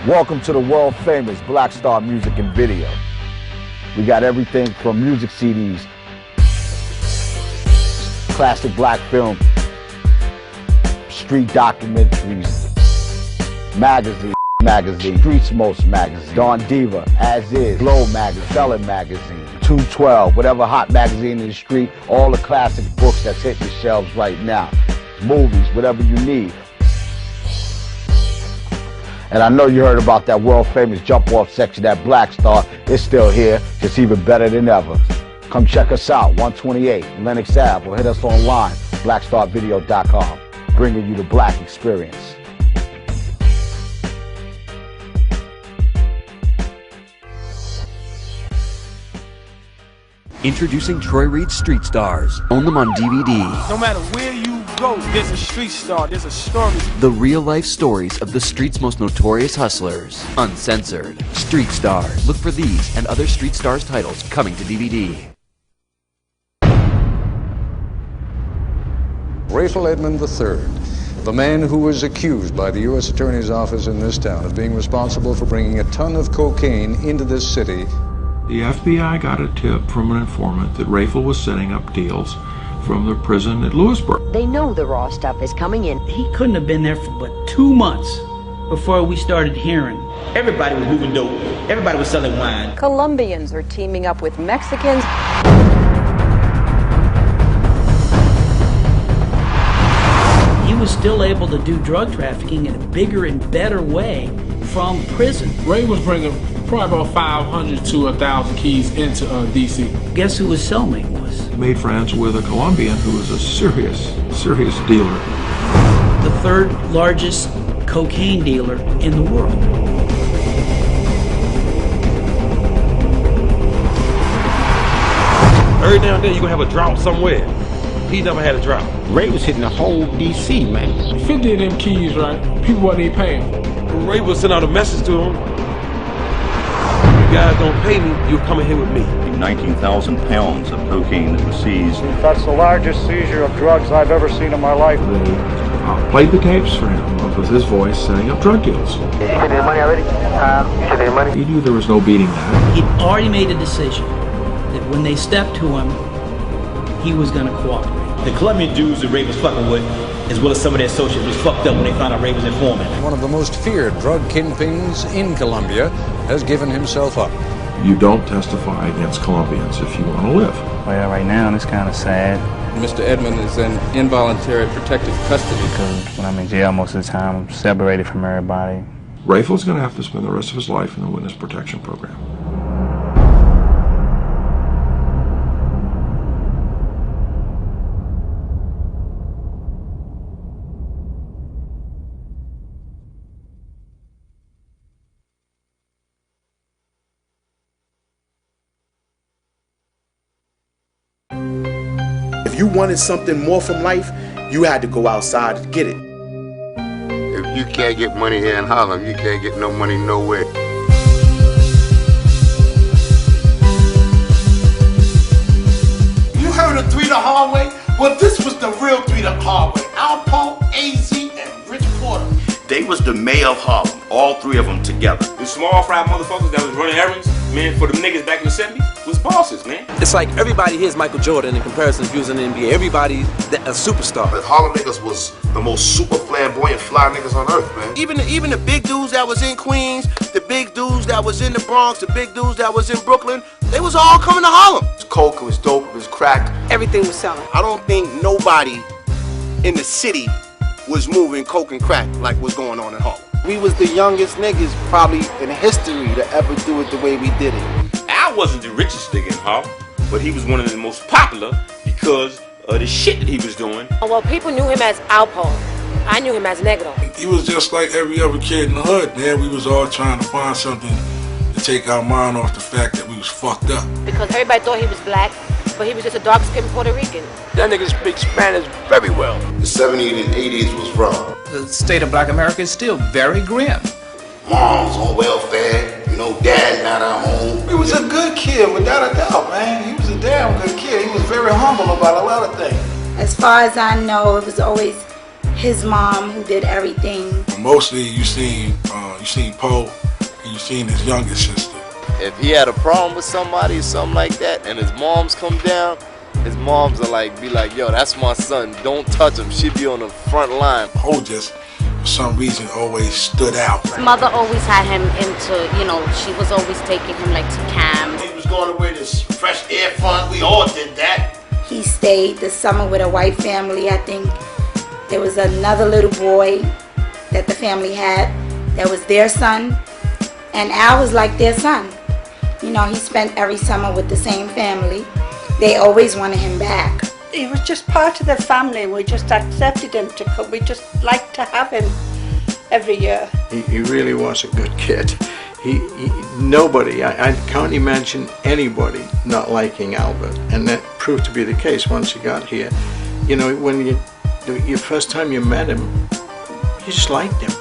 Welcome to the world famous Black Star Music and Video. We got everything from music CDs, classic black film, street documentaries, magazine, Street Smokes magazine, Dawn Diva, As Is, Glow magazine, Selling magazine, 212, whatever hot magazine in the street, all the classic books that's hitting the shelves right now, movies, whatever you need. And I know you heard about that world famous jump off section at Black Star. It's still here, just even better than ever. Come check us out, 128 Lenox Ave, or hit us online, blackstarvideo.com, bringing you the black experience. Introducing Troy Reed's Street Stars. Own them on DVD. No matter where you go, there's a street star, there's a story. The real-life stories of the street's most notorious hustlers. Uncensored. Street Stars. Look for these and other Street Stars titles coming to DVD. Rayful Edmond III, the man who was accused by the U.S. Attorney's Office in this town of being responsible for bringing a ton of cocaine into this city. The FBI got a tip from an informant that Rayful was setting up deals from the prison at Lewisburg. They know the raw stuff is coming in. He couldn't have been there for but 2 months before we started hearing. Everybody was moving dope. Everybody was selling wine. Colombians are teaming up with Mexicans. He was still able to do drug trafficking in a bigger and better way from prison. Ray was bringing probably about 500 to 1,000 keys into D.C. Guess who his cellmate was? He made friends with a Colombian who was a serious dealer. The third largest cocaine dealer in the world. Every now and then you're gonna have a drought somewhere. He never had a drought. Ray was hitting the whole D.C., man. 50 of them keys, right? People wasn't even paying. Ray would send out a message to him. You guys don't pay me, you're coming here with me. 19,000 pounds of cocaine that was seized. That's the largest seizure of drugs I've ever seen in my life. They played the tapes for him with his voice setting up drug deals. You should need money already? You should need money? He knew there was no beating that. He'd already made a decision that when they stepped to him, he was going to cooperate. The Colombian dudes that Ray was fucking with, as well as some of their associates, was fucked up when they found out Ray was informant. One of the most feared drug kingpins in Colombia has given himself up. You don't testify against Colombians if you want to live. Well, right now it's kind of sad. Mr. Edmond is in involuntary protective custody. Because when I'm in jail most of the time, I'm separated from everybody. Rayful's going to have to spend the rest of his life in the witness protection program. If you wanted something more from life, you had to go outside to get it. If you can't get money here in Harlem, you can't get no money nowhere. You heard of 3 the hard way? Well, this was the real 3 the hard way. Alpo, AZ, and Rich Porter. They was the mayor of Harlem, all 3 of them together. The small fry motherfuckers that was running errands, man, for them niggas back in the 70s, was bosses, man. It's like everybody here is Michael Jordan in comparison to using the NBA. Everybody's a superstar. But Harlem niggas was the most super flamboyant fly niggas on earth, man. Even the big dudes that was in Queens, the big dudes that was in the Bronx, the big dudes that was in Brooklyn, they was all coming to Harlem. It was coke, it was dope, it was crack. Everything was selling. I don't think nobody in the city was moving coke and crack like what's going on in Harlem. We was the youngest niggas probably in history to ever do it the way we did it. Al wasn't the richest nigga in Harlem, but he was one of the most popular because of the shit that he was doing. Well, people knew him as Alpo. I knew him as Negro. He was just like every other kid in the hood, man. We was all trying to find something to take our mind off the fact that we was fucked up. Because everybody thought he was black, but he was just a dark-skinned Puerto Rican. That nigga speaks Spanish very well. The 70s and 80s was rough. The state of black America is still very grim. Mom's on welfare, you know, dad not at home. He was a good kid, without a doubt, man. He was a damn good kid. He was very humble about a lot of things. As far as I know, it was always his mom who did everything. Mostly you seen Poe and you seen his youngest sister. If he had a problem with somebody or something like that and his moms come down, his moms are like, be like, yo, that's my son, don't touch him. She be on the front line. Poe just, for some reason, always stood out. His mother always had him into, you know, she was always taking him like to camps. He was going away to fresh air fund, we all did that. He stayed the summer with a white family. I think there was another little boy that the family had that was their son, and Al was like their son. You know, he spent every summer with the same family. They always wanted him back. He was just part of the family. We just accepted him to come. We just liked to have him every year. He really was a good kid. Nobody, I can't imagine anybody not liking Albert, and that proved to be the case once he got here. You know, when your first time you met him, you just liked him.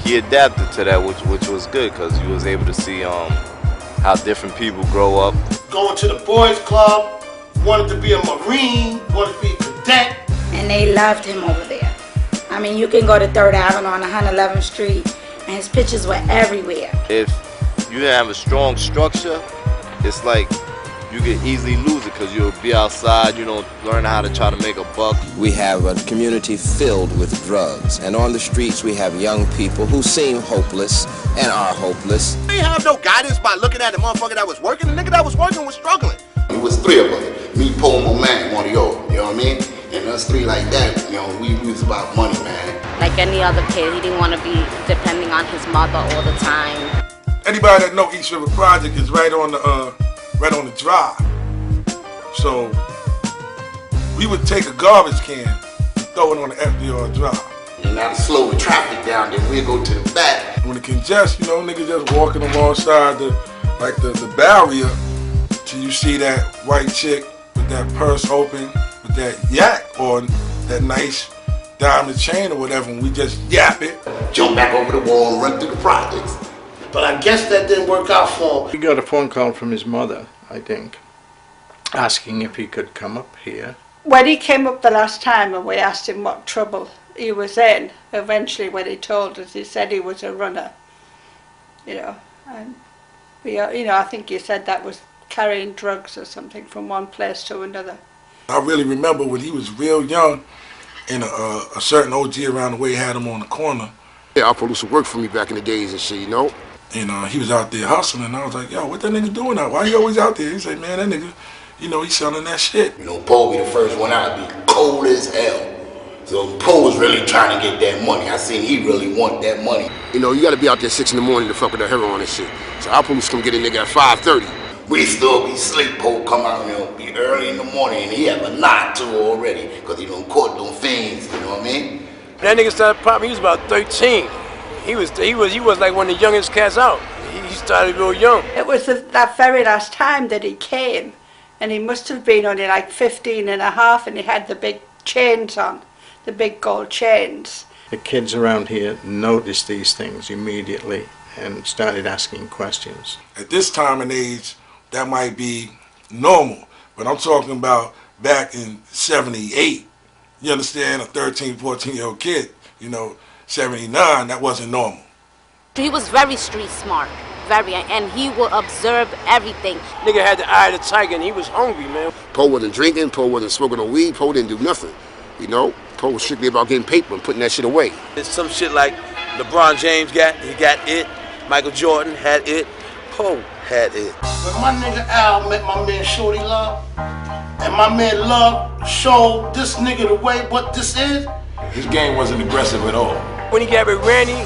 He adapted to that, which was good, because you was able to see how different people grow up. Going to the boys club, wanted to be a Marine, wanted to be a cadet. And they loved him over there. I mean, you can go to 3rd Avenue on 111th Street, and his pictures were everywhere. If you didn't have a strong structure, it's like you could easily lose it because you'll be outside, you know, learn how to try to make a buck. We have a community filled with drugs, and on the streets we have young people who seem hopeless and are hopeless. They have no guidance by looking at the motherfucker that was working. The nigga that was working was struggling. It was 3 of us. Me, Poe, my man, one of y'all. You know what I mean? And us 3 like that, you know, we was about money, man. Like any other kid, he didn't want to be depending on his mother all the time. Anybody that know East River Project is right on the drive. So we would take a garbage can and throw it on the FDR drive. And now to slow the traffic down, then we'll go to the back. When it congests, you know, niggas just walking alongside the barrier till you see that white chick with that purse open, with that yak or that nice diamond chain or whatever, and we just yap it. Jump back over the wall and run through the projects. But I guess that didn't work out for him. He got a phone call from his mother, I think, asking if he could come up here. When he came up the last time and we asked him what trouble he was in, eventually when he told us, he said he was a runner. You know, and we, you know, I think he said that was carrying drugs or something from one place to another. I really remember when he was real young, and a certain OG around the way had him on the corner. Yeah, Alpo used to work for me back in the days and shit, you know. And he was out there hustling, and I was like, yo, what that nigga doing out? Why he always out there? He said, man, that nigga, you know, he's selling that shit. You know, Poe be the first one out, be cold as hell. So Poe was really trying to get that money. I seen he really want that money. You know, you gotta be out there 6 in the morning to fuck with the heroin and shit. So Alpo used to come get a nigga at 5:30. We still be sleep. Poe come out, you know, be early in the morning, and he have a knot too already, because he done caught them fiends, you know what I mean? That nigga started popping, he was about 13. He was like one of the youngest cats out. He started real young. It was that very last time that he came, and he must have been only like 15 and a half, and he had the big chains on, the big gold chains. The kids around here noticed these things immediately and started asking questions. At this time and age, that might be normal, but I'm talking about back in 78. You understand? A 13, 14-year-old kid, you know, 79, that wasn't normal. He was very street smart, and he would observe everything. Nigga had the eye of the tiger, and he was hungry, man. Poe wasn't drinking, Poe wasn't smoking no weed, Poe didn't do nothing, you know. Poe was strictly about getting paper and putting that shit away. It's some shit like LeBron James he got it, Michael Jordan had it, Poe had it. When my nigga Al met my man Shorty Love, and my man Love showed this nigga the way what this is. His game wasn't aggressive at all. When he got with Randy,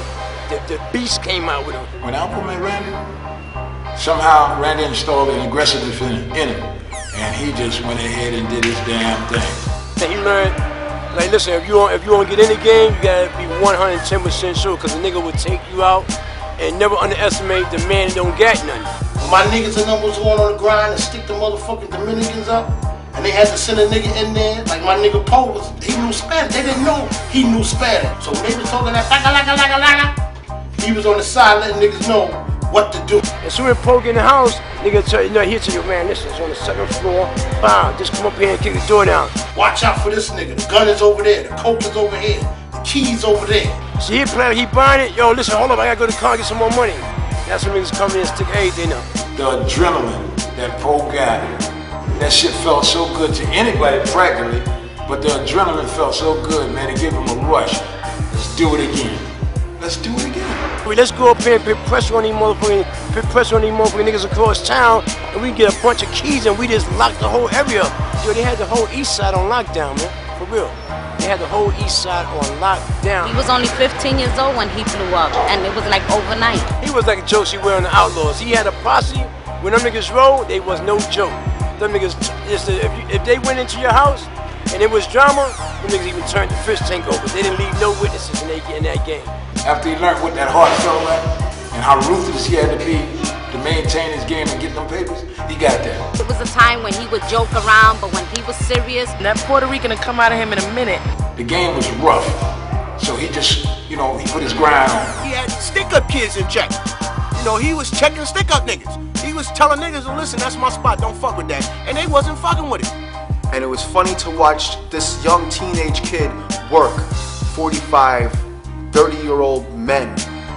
the beast came out with him. When Alpo met Randy, somehow Randy installed an aggressiveness in him, and he just went ahead and did his damn thing. And he learned, like, listen, if you want to get in the game, you gotta be 110% sure, because the nigga will take you out, and never underestimate the man that don't get nothing. My niggas and them was going on the grind and stick the motherfucking Dominicans up. And they had to send a nigga in there, like my nigga Poe he knew Spanish. They didn't know he knew Spanish. So when they was talking that laga, he was on the side letting niggas know what to do. As soon as Poe get in the house, nigga tell you, he'll tell you, man, this is on the 2nd floor. Wow, just come up here and kick the door down. Watch out for this nigga. The gun is over there. The coke is over here. The keys over there. See, he buying it. Yo, listen, hold up, I gotta go to the car and get some more money. That's when niggas come in and stick everything up. The adrenaline that Poe got, that shit felt so good to anybody practically, but the adrenaline felt so good, man, it gave him a rush. Let's do it again. Let's do it again. Let's go up here and put pressure on these motherfucking niggas across town, and we get a bunch of keys and we just lock the whole area up. Yo, they had the whole east side on lockdown, man, for real. They had the whole east side on lockdown. He was only 15 years old when he blew up, and it was like overnight. He was like a Josie Ware on the Outlaws. He had a posse. When them niggas rolled, they was no joke. Them niggas, if they went into your house and it was drama, them niggas even turned the fish tank over. They didn't leave no witnesses in that game. After he learned what that heart felt like and how ruthless he had to be to maintain his game and get them papers, he got that. It was a time when he would joke around, but when he was serious, that Puerto Rican would come out of him in a minute. The game was rough, so he just, he put his grind on. He had stick-up kids in check. He was checking stick-up niggas. He was telling niggas, listen, that's my spot, don't fuck with that. And they wasn't fucking with it. And it was funny to watch this young teenage kid work 45, 30-year-old men,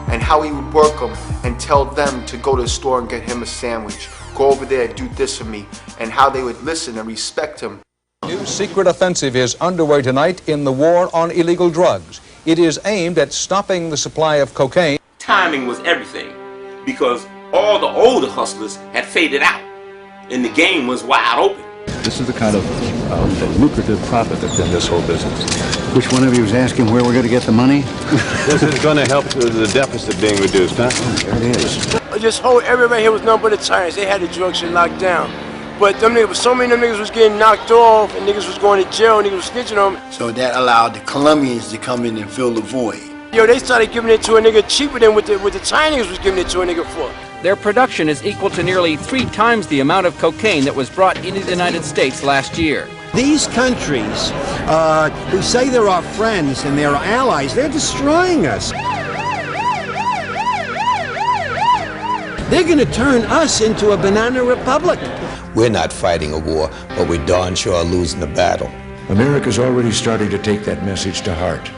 and how he would work them and tell them to go to the store and get him a sandwich. Go over there, do this for me, and how they would listen and respect him. A new secret offensive is underway tonight in the war on illegal drugs. It is aimed at stopping the supply of cocaine. Timing was everything, because all the older hustlers had faded out, and the game was wide open. This is the kind of lucrative profit that's in this whole business. Which one of you is asking where we're going to get the money? This is going to help the deficit being reduced, huh? There it is. This whole area right here was nothing but the tyrants. They had the drug shit locked down. But them niggas, so many of them niggas was getting knocked off, and niggas was going to jail, and niggas was snitching on them. So that allowed the Colombians to come in and fill the void. Yo, they started giving it to a nigga cheaper than what the Chinese was giving it to a nigga for. Their production is equal to nearly 3 times the amount of cocaine that was brought into the United States last year. These countries who say they're our friends and they're our allies, they're destroying us. They're going to turn us into a banana republic. We're not fighting a war, but we darn sure are losing the battle. America's already starting to take that message to heart.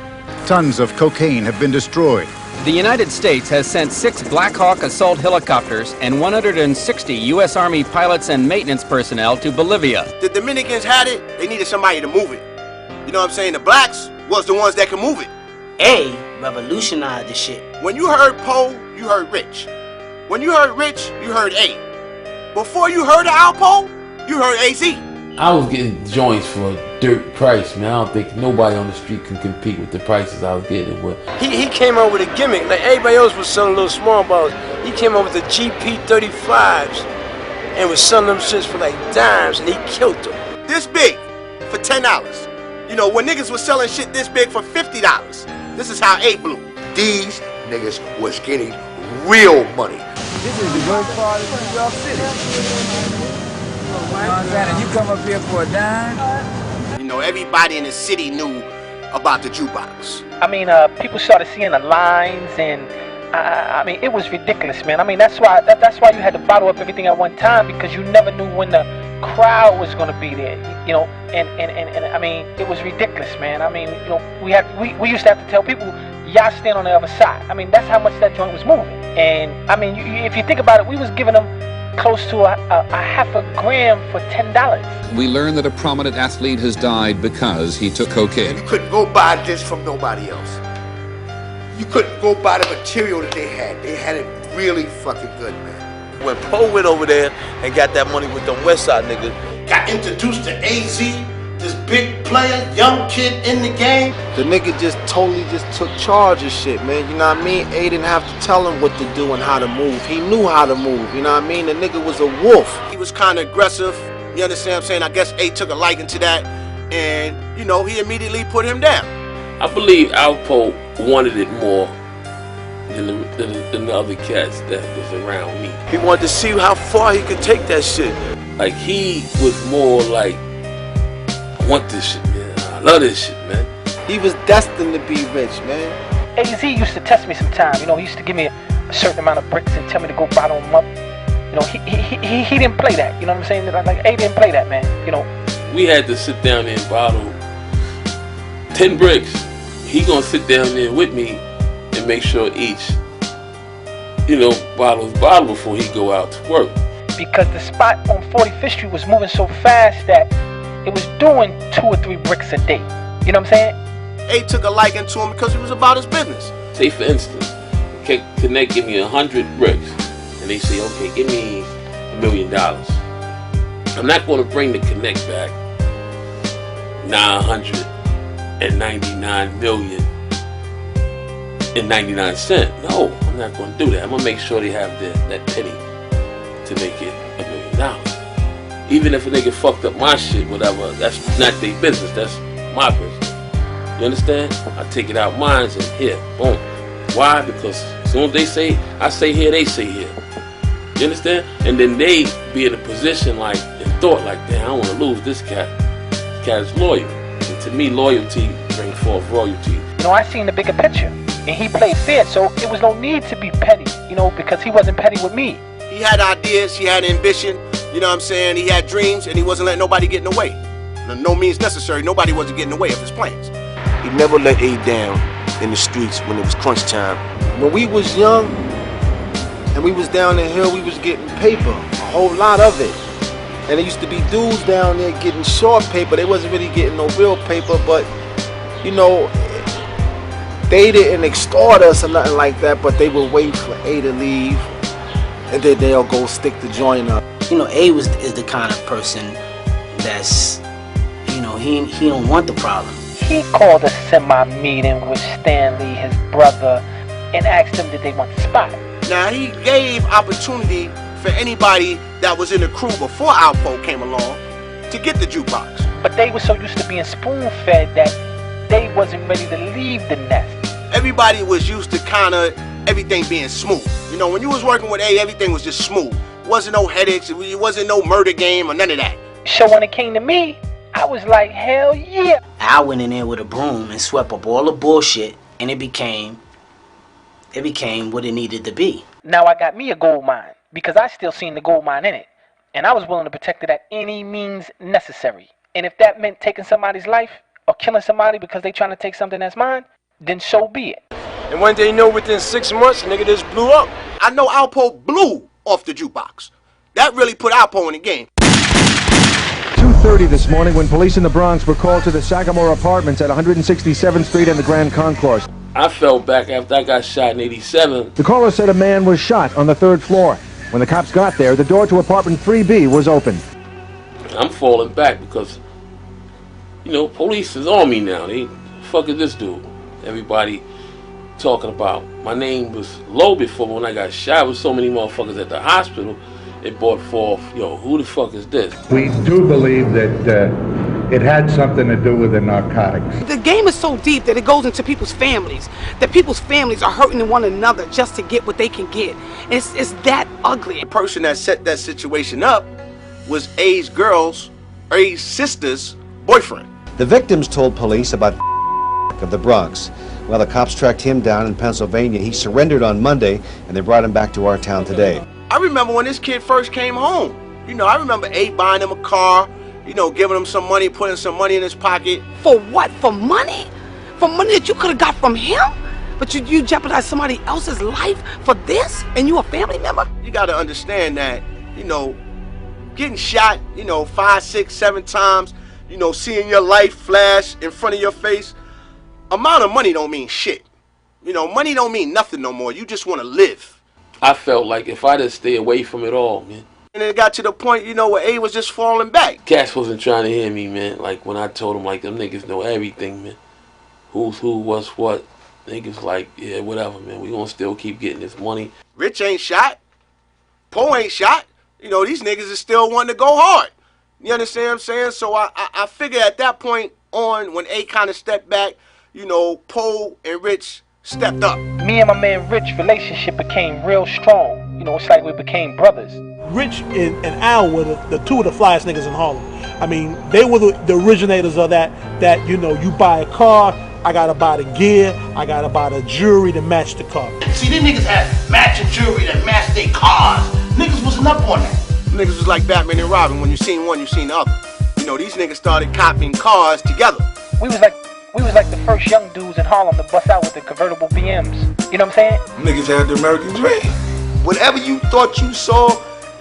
Tons of cocaine have been destroyed. The United States has sent 6 Black Hawk assault helicopters and 160 U.S. Army pilots and maintenance personnel to Bolivia. The Dominicans had it, they needed somebody to move it. You know what I'm saying? The blacks was the ones that could move it. A revolutionized the shit. When you heard Poe, you heard Rich. When you heard Rich, you heard A. Before you heard of Alpo, you heard AZ. I was getting joints for a dirt price, man. I don't think nobody on the street can compete with the prices I was getting with. He came out with a gimmick. Like everybody else was selling little small bottles. He came out with the GP35s and was selling them shits for like dimes, and he killed them. This big for $10. When niggas was selling shit this big for $50, this is how A blew. These niggas was getting real money. This is the great part of New York City. And you come up here for a dime? Everybody in the city knew about the jukebox. I mean, people started seeing the lines, and I mean, it was ridiculous, man. I mean, that's why you had to bottle up everything at one time, because you never knew when the crowd was going to be there, and I mean, it was ridiculous, man. I mean, we used to have to tell people, y'all stand on the other side. I mean, that's how much that joint was moving. And I mean, if you think about it, we was giving them close to a half a gram for $10. We learn that a prominent athlete has died because he took cocaine. You couldn't go buy this from nobody else. You couldn't go buy the material that they had. They had it really fucking good, man. When Poe went over there and got that money with them West Side niggas, got introduced to AZ, this big player, young kid in the game. The nigga just totally took charge of shit, man. You know what I mean? A didn't have to tell him what to do and how to move. He knew how to move, you know what I mean? The nigga was a wolf. He was kind of aggressive, you understand what I'm saying? I guess A took a liking to that, and, he immediately put him down. I believe Alpo wanted it more than the other cats that was around me. he wanted to see how far he could take that shit. Like, he was more like, I want this shit, man. I love this shit, man. He was destined to be rich, man. AZ used to test me sometimes. He used to give me a certain amount of bricks and tell me to go bottle them up. You know, he didn't play that. You know what I'm saying? Like, A didn't play that, man. You know. We had to sit down there and bottle 10 bricks. He gonna sit down there with me and make sure each, you know, bottle's bottle before he go out to work. Because the spot on 45th Street was moving so fast that it was doing 2 or 3 bricks a day. You know what I'm saying? A took a liking to him because it was about his business. Say for instance, Connect give me 100 bricks, and they say, okay, give me $1 million. I'm not going to bring the Connect back 999,000,099 cents. No, I'm not going to do that. I'm going to make sure they have that penny to make it $1 million. Even if a nigga fucked up my shit, whatever, that's not their business. That's my business. You understand? I take it out mine and here, boom. Why? Because as soon as they say, I say here, they say here. You understand? And then they be in a position like, and thought like, damn, I don't want to lose this cat. This cat is loyal. And to me, loyalty brings forth royalty. You know, I seen the bigger picture. And he played fair, so it was no need to be petty, you know, because he wasn't petty with me. He had ideas, he had ambition, you know what I'm saying? He had dreams, and he wasn't letting nobody get in the way. No means necessary, nobody wasn't getting in the way of his plans. He never let A down in the streets when it was crunch time. When we was young and we was down the hill, we was getting paper, a whole lot of it. And there used to be dudes down there getting short paper. They wasn't really getting no real paper, but you know, they didn't extort us or nothing like that, but they would wait for A to leave and then they'll go stick the joint up. You know, A is the kind of person that's, you know, he don't want the problem. He called a semi-meeting with Stanley, his brother, and asked him did they want the spot. Now, he gave opportunity for anybody that was in the crew before Alpo came along to get the jukebox. But they were so used to being spoon-fed that they wasn't ready to leave the nest. Everybody was used to kind of everything being smooth. You know, when you was working with A, everything was just smooth. Wasn't no headaches, it wasn't no murder game or none of that. So when it came to me, I was like, hell yeah. I went in there with a broom and swept up all the bullshit, and it became what it needed to be. Now I got me a gold mine, because I still seen the gold mine in it. And I was willing to protect it at any means necessary. And if that meant taking somebody's life, or killing somebody because they trying to take something that's mine, then so be it. And when they know within 6 months, nigga just blew up. I know Alpo blew off the jukebox. That really put Alpo in the game. 2:30 this morning when police in the Bronx were called to the Sagamore Apartments at 167th Street and the Grand Concourse. I fell back after I got shot in 87. The caller said a man was shot on the 3rd floor. When the cops got there, the door to apartment 3B was open. I'm falling back because, you know, police is on me now. They, fuck is this dude? Everybody talking about. My name was low before when I got shot with so many motherfuckers at the hospital. It brought forth, yo, who the fuck is this? We do believe that it had something to do with the narcotics. The game is so deep that it goes into people's families. That people's families are hurting one another just to get what they can get. It's that ugly. The person that set that situation up was A's sister's boyfriend. The victims told police about of the Bronx. Well, the cops tracked him down in Pennsylvania. He surrendered on Monday, and they brought him back to our town today. I remember when this kid first came home. You know, I remember A buying him a car, you know, giving him some money, putting some money in his pocket. For what? For money? For money that you could have got from him? But you jeopardized somebody else's life for this? And you a family member? You got to understand that, you know, getting shot, you know, 5, 6, 7 times, you know, seeing your life flash in front of your face, amount of money don't mean shit. You know, money don't mean nothing no more. You just want to live. I felt like if I just stay away from it all, man. And it got to the point, you know, where A was just falling back. Cats wasn't trying to hear me, man. Like when I told them, like, them niggas know everything, man. Who's who, what's what. Niggas like, yeah, whatever, man. We gonna still keep getting this money. Rich ain't shot. Poe ain't shot. You know, these niggas is still wanting to go hard. You understand what I'm saying? So I figure at that point on, when A kind of stepped back, you know, Poe and Rich stepped up. Me and my man Rich relationship became real strong. You know, it's like we became brothers. Rich and Al were the two of the flyest niggas in Harlem. I mean, they were the originators of that, you know, you buy a car, I gotta buy the gear, I gotta buy the jewelry to match the car. See, these niggas had matching jewelry that matched their cars. Niggas wasn't up on that. Niggas was like Batman and Robin. When you seen one, you seen the other. You know, these niggas started copying cars together. We was like the first young dudes in Harlem to bust out with the convertible BMs. You know what I'm saying? Niggas had the American dream. Whatever you thought you saw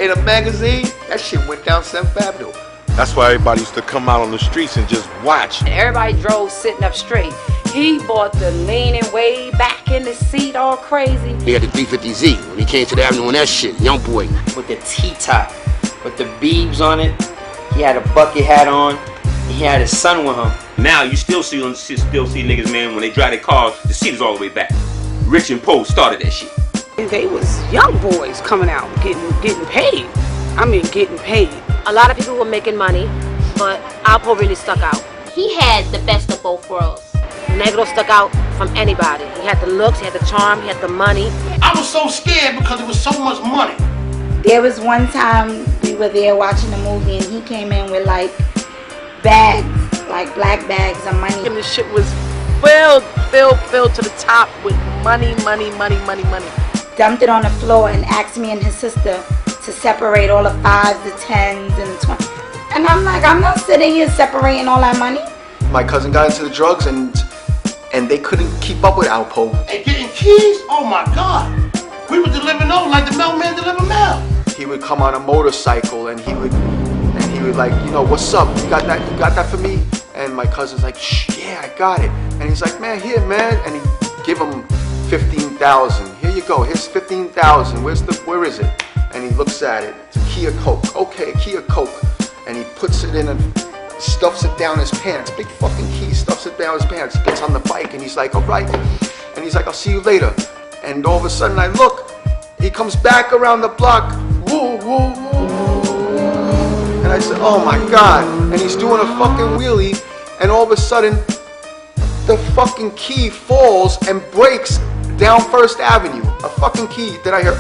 in a magazine, that shit went down 7th Avenue. That's why everybody used to come out on the streets and just watch. Everybody drove sitting up straight. He bought the leaning way back in the seat all crazy. He had the 350Z when he came to the avenue and that shit, young boy. With the T-top, with the beebs on it. He had a bucket hat on. He had his son with him. Now you still see niggas, man, when they drive their cars, the seat is all the way back. Rich and Poe started that shit. They was young boys coming out, getting paid. I mean, getting paid. A lot of people were making money, but Alpo really stuck out. He had the best of both worlds. Negro stuck out from anybody. He had the looks, he had the charm, he had the money. I was so scared because it was so much money. There was one time we were there watching the movie and he came in with like bags, like black bags of money. And the shit was filled to the top with money. Dumped it on the floor and asked me and his sister to separate all the 5s, the 10s, and the 20s. And I'm like, I'm not sitting here separating all that money. My cousin got into the drugs and they couldn't keep up with Alpo. And getting keys? Oh my God. We were delivering those like the mailman deliver mail. He would come on a motorcycle and he would like, you know, what's up? You got that for me? And my cousin's like, shh, yeah, I got it. And he's like, man, here, man. And he give him 15,000. Here you go. Here's 15,000. Where is it? And he looks at it. It's a Kia Coke. Okay, Kia Coke. And he puts it in and stuffs it down his pants. Big fucking key, stuffs it down his pants. Gets on the bike and he's like, all right. And he's like, I'll see you later. And all of a sudden I look. He comes back around the block. Woo, woo, woo. And I said, oh my God. And he's doing a fucking wheelie. And all of a sudden, the fucking key falls and breaks down 1st Avenue. A fucking key. Then I hear,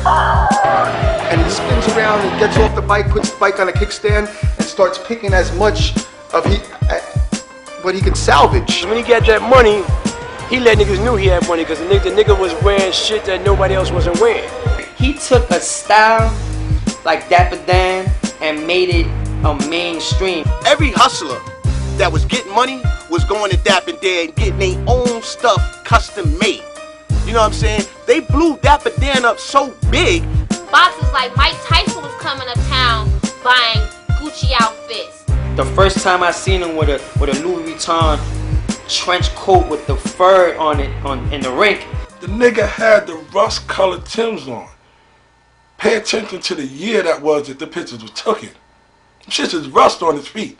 and he spins around and gets off the bike, puts the bike on a kickstand, and starts picking as much of what he can salvage. When he got that money, he let niggas know he had money because the nigga was wearing shit that nobody else wasn't wearing. He took a style like Dapper Dan and made it a mainstream. Every hustler that was getting money was going to Dapper Dan and getting their own stuff custom made. You know what I'm saying? They blew Dapper Dan up so big. Boxers like Mike Tyson was coming to town buying Gucci outfits. The first time I seen him with a Louis Vuitton trench coat with the fur on it in the rink. The nigga had the rust-colored Timbs on. Pay attention to the year that was that the pictures was taken. Shit is rust on his feet.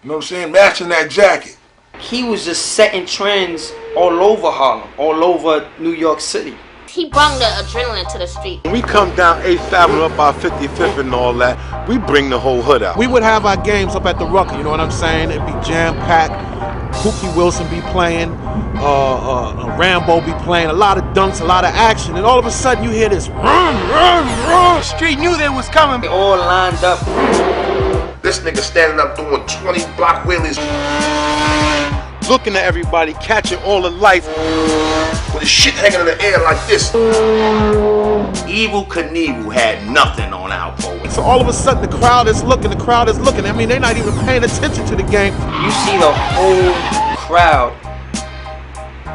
You know what I'm saying? Matching that jacket. He was just setting trends all over Harlem, all over New York City. He brought the adrenaline to the street. When we come down 8th Avenue up by 55th and all that, we bring the whole hood out. We would have our games up at the Rucker, you know what I'm saying? It'd be jam-packed. Pookie Wilson be playing, Rambo be playing, a lot of dunks, a lot of action, and all of a sudden you hear this run. The street knew they was coming. They all lined up. This nigga standing up doing 20 block wheelies. Looking at everybody, catching all the lights. With his shit hanging in the air like this. Evil Knievel had nothing on Alpo. So all of a sudden the crowd is looking. I mean, they're not even paying attention to the game. You see the whole crowd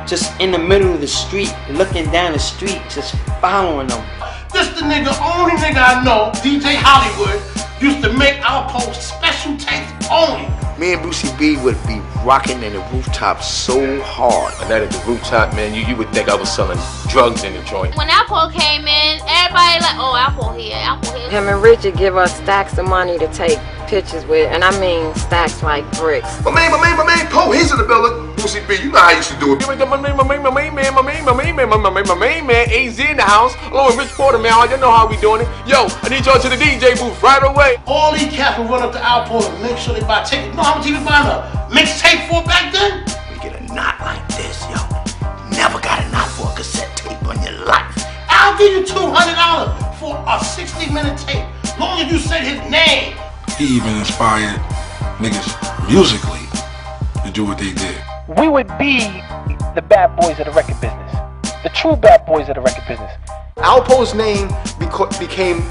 just in the middle of the street, looking down the street, just following them. This the only nigga I know, DJ Hollywood, used to make Alpo special tapes only. Me and Brucey B would be rocking in the rooftop so hard. And that at the rooftop, man, you would think I was selling drugs in the joint. When Alpo came in, everybody like, oh, Alpo here, Alpo here. Him and Richard give us stacks of money to take pictures with, and I mean stacks like bricks. My man, Poe, he's in the building. Brucey B, you know how I used to do it. My main man, AZ in the house, along with Rich Porter, man. I don't know how we doing it. Yo, I need y'all to the DJ booth right away. All these cats will run up to Alpo and make sure they buy tickets. You know how much he was buying a mixtape for back then? You get a knot like this, yo. Never got a knot for a cassette tape on your life. I'll give you $200 for a 60-minute tape, long as you said his name. He even inspired niggas musically to do what they did. We would be the bad boys of the record business. The true bad boys of the record business. Alpo's name became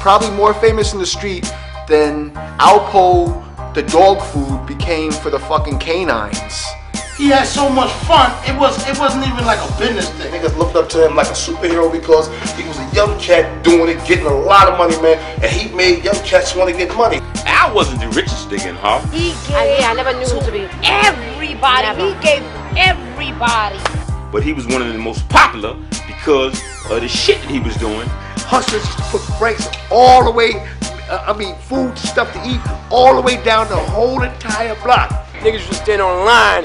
probably more famous in the street than Alpo, the dog food, became for the fucking canines. He had so much fun, it wasn't even like a business thing. Niggas looked up to him like a superhero because he was a young cat doing it, getting a lot of money, man, and he made young cats want to get money. Al wasn't the richest nigga in Harlem. He gave I never knew him to be everybody. Never. He gave everybody. But he was one of the most popular because of the shit that he was doing. Hustlers used to put francs all the way, food, stuff to eat, all the way down the whole entire block. Niggas used to stand on line.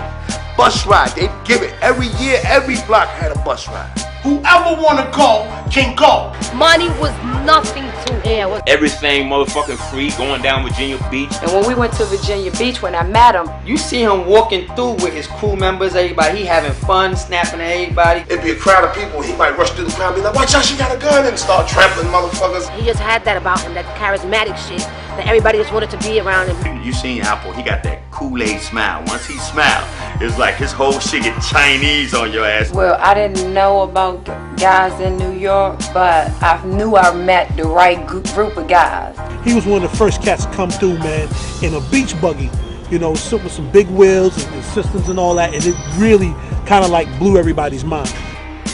Bus ride, they'd give it. Every year, every block had a bus ride. Whoever wanna go can go. Money was nothing to him. Everything motherfucking free, going down Virginia Beach. And when we went to Virginia Beach, when I met him, You see him walking through with his crew members, everybody. He having fun, snapping at everybody. It'd be a crowd of people. He might rush through the crowd and be like, watch out, she got a gun, and start trampling motherfuckers. he just had that about him, that charismatic shit, that everybody just wanted to be around him. You seen Alpo, he got that Kool-Aid smile. Once he smiled, it's like his whole shit get Chinese on your ass. well, I didn't know about guys in New York, but I knew I met the right group of guys. He was one of the first cats to come through, man, in a beach buggy, you know, with some big wheels and systems and all that, and it really kind of like blew everybody's mind.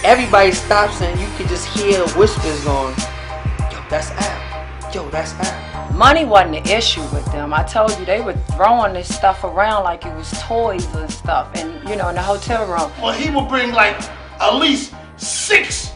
Everybody stops and you can just hear whispers going, yo, that's Al. Yo, that's Al. Money wasn't an issue with them. I told you, they were throwing this stuff around like it was toys and stuff, and you know, in the hotel room. Well, he would bring like at least six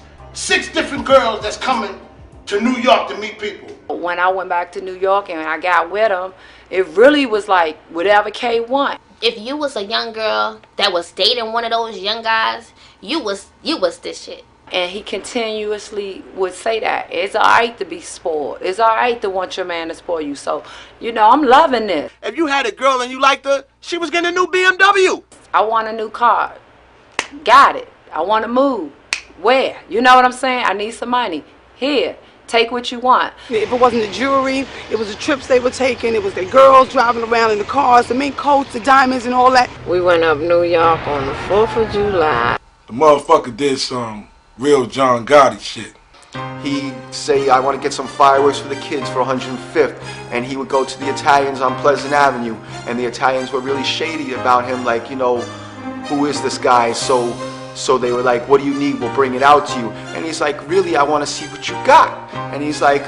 different girls that's coming to New York to meet people. When I went back to New York and I got with him, it really was like whatever K want. If you was a young girl that was dating one of those young guys, you was this shit. And he continuously would say that it's all right to be spoiled. It's all right to want your man to spoil you. So, you know, I'm loving this. If you had a girl and you liked her, she was getting a new BMW. I want a new car. Got it. I want to move. Where? You know what I'm saying? I need some money. Here. Take what you want. If it wasn't the jewelry, it was the trips they were taking, it was the girls driving around in the cars, the mink coats, the diamonds and all that. We went up New York on the 4th of July. The motherfucker did some real John Gotti shit. He'd say, I want to get some fireworks for the kids for 105th, and he would go to the Italians on Pleasant Avenue, and the Italians were really shady about him, like, you know, who is this guy? So they were like, what do you need? We'll bring it out to you. And he's like, really, I want to see what you got. And he's like,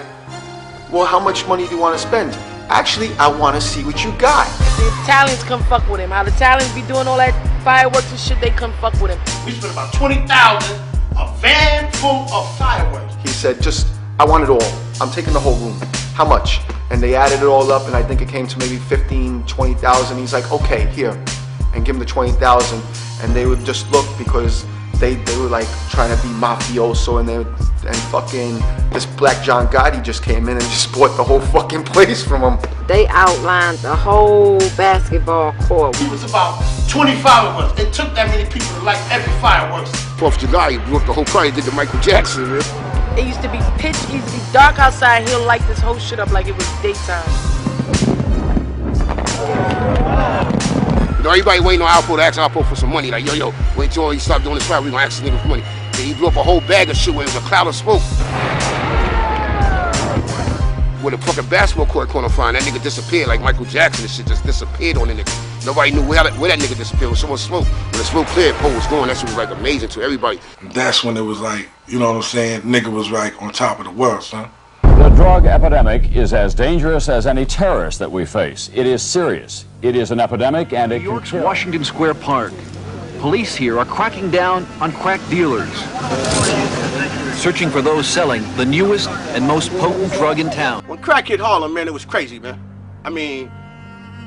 well, how much money do you want to spend? Actually, I want to see what you got. The Italians come fuck with him. How the Italians be doing all that fireworks and shit, they come fuck with him. We spent about $20,000, a van full of fireworks. He said, I want it all. I'm taking the whole room. How much? And they added it all up, and I think it came to maybe 15, 20,000. He's like, okay, here. And give him the 20,000. And they would just look because they were like trying to be mafioso, and fucking this black John Gotti just came in and just bought the whole fucking place from him. They outlined the whole basketball court. It was about 25 of us. It took that many people to light every fireworks. 4th of July, he blew up the whole crowd. He did the Michael Jackson, man. It used to be pitch, it used to be dark outside. He'll light this whole shit up like it was daytime. You know, everybody waiting on Alpo to ask Alpo for some money. Like, yo, wait till he stop doing this rap, we gonna ask this nigga for money. And he blew up a whole bag of shit where it was a cloud of smoke. Where the fucking basketball court corner find, that nigga disappeared like Michael Jackson. This shit just disappeared on the nigga. Nobody knew where that nigga disappeared. When someone smoked, when the smoke cleared, Poe was gone. That shit was like amazing to everybody. That's when it was like, you know what I'm saying? Nigga was like on top of the world, son. The drug epidemic is as dangerous as any terrorist that we face. It is serious. It is an epidemic, and it New York's Washington Square Park. Police here are cracking down on crack dealers, searching for those selling the newest and most potent drug in town. When crack hit Harlem, man, it was crazy, man. I mean,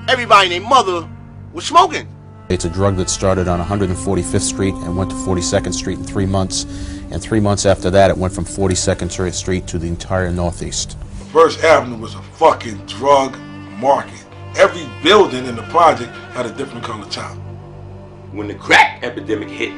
everybody and their mother was smoking. It's a drug that started on 145th Street and went to 42nd Street in 3 months. And 3 months after that, it went from 42nd Street to the entire Northeast. First Avenue was a fucking drug market. Every building in the project had a different color top. When the crack epidemic hit,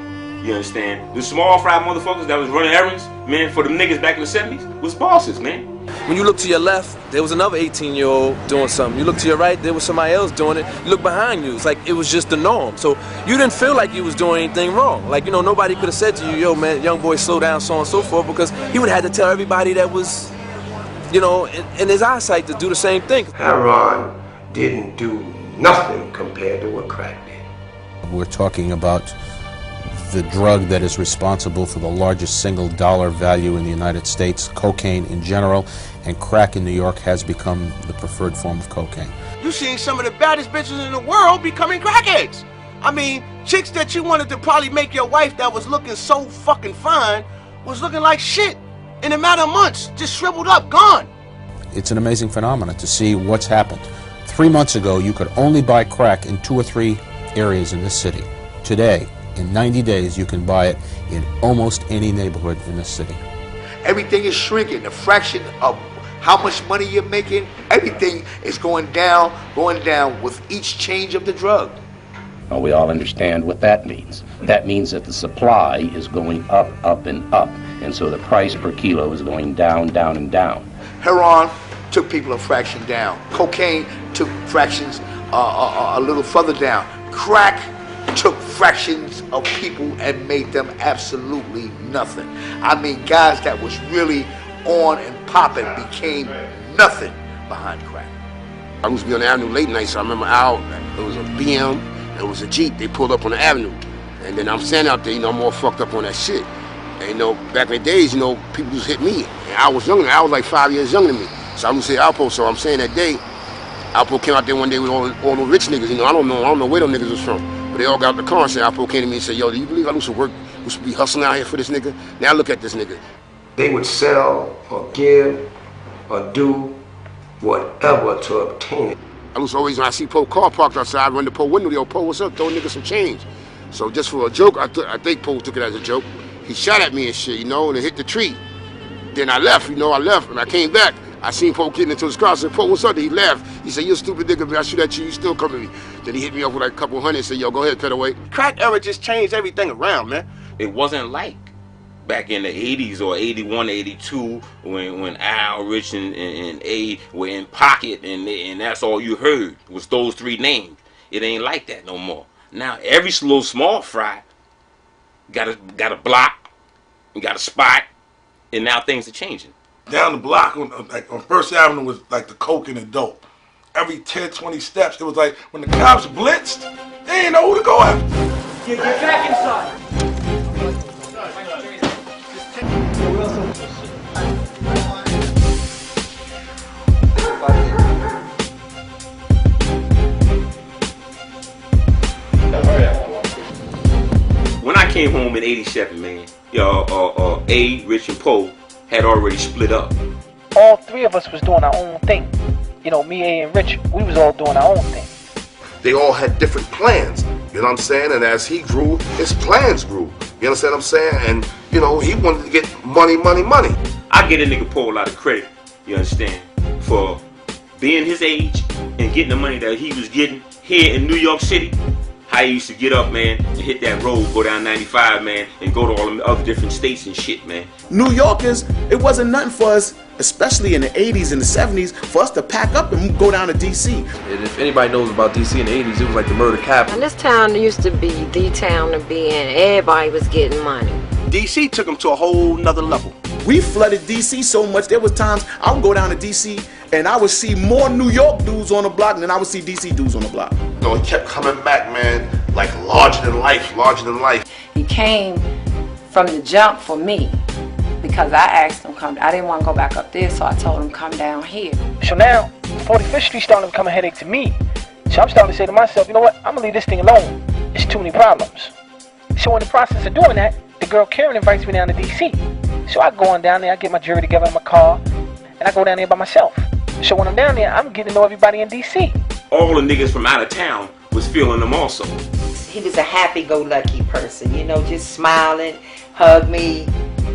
you understand, the small fry motherfuckers that was running errands, man, for them niggas back in the 70s was bosses, man. When you look to your left, there was another 18-year-old doing something. You look to your right, there was somebody else doing it. You look behind you, it's like it was just the norm. So you didn't feel like you was doing anything wrong. Like, you know, nobody could have said to you, yo, man, young boy, slow down, so on and so forth, because he would have had to tell everybody that was, you know, in his eyesight to do the same thing. Heroin didn't do nothing compared to what crack did. We're talking about the drug that is responsible for the largest single dollar value in the United States, cocaine in general, and crack in New York has become the preferred form of cocaine. You seen some of the baddest bitches in the world becoming crackheads. I mean, chicks that you wanted to probably make your wife that was looking so fucking fine was looking like shit in a matter of months, just shriveled up, gone. It's an amazing phenomenon to see what's happened. 3 months ago, you could only buy crack in 2 or 3 areas in this city. Today, in 90 days, you can buy it in almost any neighborhood in this city. Everything is shrinking. The fraction of how much money you're making, everything is going down with each change of the drug. Well, we all understand what that means. That means that the supply is going up, up, and up. And so the price per kilo is going down, down, and down. Heroin took people a fraction down. Cocaine took fractions a little further down. Crack took fractions of people and made them absolutely nothing. I mean, guys that was really on and popping became nothing behind crack. I used to be on the avenue late night, so I remember Al, it was a BM, it was a Jeep, they pulled up on the avenue. And then I'm standing out there, you know, I'm all fucked up on that shit. And you know, back in the days, you know, people just hit me. And I was younger, I was like 5 years younger than me. So I'm gonna say Alpo, so I'm saying that day, Alpo came out there one day with all those rich niggas, you know, I don't know where those niggas was from. But they all got out the car and said, Alpo came to me and said, yo, do you believe I do some work, we should be hustling out here for this nigga? Now look at this nigga. They would sell or give or do whatever to obtain it. I was always, when I see Poe car parked outside, I run the Poe window, yo, Poe, what's up? Throw a nigga some change. So just for a joke, I think Poe took it as a joke. He shot at me and shit, you know, and it hit the tree. Then I left, you know, and I came back. I seen Poe getting into his car. I said, Poe, what's up? He laughed. He said, you a stupid nigga, man. I shoot at you, you still come to me. Then he hit me up with like a couple hundred and said, yo, go ahead, cut away. Crack era just changed everything around, man. It wasn't like back in the 80s or 81, 82 when Al, Rich, and A were in pocket and that's all you heard was those 3 names. It ain't like that no more. Now every little small fry got a block, and got a spot, and now things are changing. Down the block on First Avenue was like the coke and the dope. Every 10, 20 steps, it was like when the cops blitzed, they didn't know who to go after. Get back inside. When I came home in '87, man, A, Rich, and Poe had already split up. All 3 of us was doing our own thing. You know, me, A, and Rich, we was all doing our own thing. They all had different plans, you know what I'm saying? And as he grew, his plans grew. You understand what I'm saying? And, you know, he wanted to get money, money, money. I get a nigga Poe a lot of credit, you understand, for being his age and getting the money that he was getting here in New York City. How he used to get up, man, and hit that road, go down 95, man, and go to all them other different states and shit, man. New Yorkers, it wasn't nothing for us, especially in the 80s and the 70s, for us to pack up and go down to D.C. And if anybody knows about D.C. in the 80s, it was like the murder capital. And this town used to be the town to be in. Everybody was getting money. DC took them to a whole nother level. We flooded D.C. so much, there was times I would go down to D.C. and I would see more New York dudes on the block than I would see D.C. dudes on the block. You know, he kept coming back, man, like larger than life, larger than life. He came from the jump for me because I asked him come. I didn't want to go back up there, so I told him come down here. So now, 45th Street starting to become a headache to me. So I'm starting to say to myself, you know what, I'm gonna leave this thing alone. It's too many problems. So in the process of doing that, the girl Karen invites me down to DC. So I go on down there, I get my jewelry together in my car, and I go down there by myself. So when I'm down there, I'm getting to know everybody in DC. All the niggas from out of town was feeling them also. He was a happy-go-lucky person, you know, just smiling, hug me,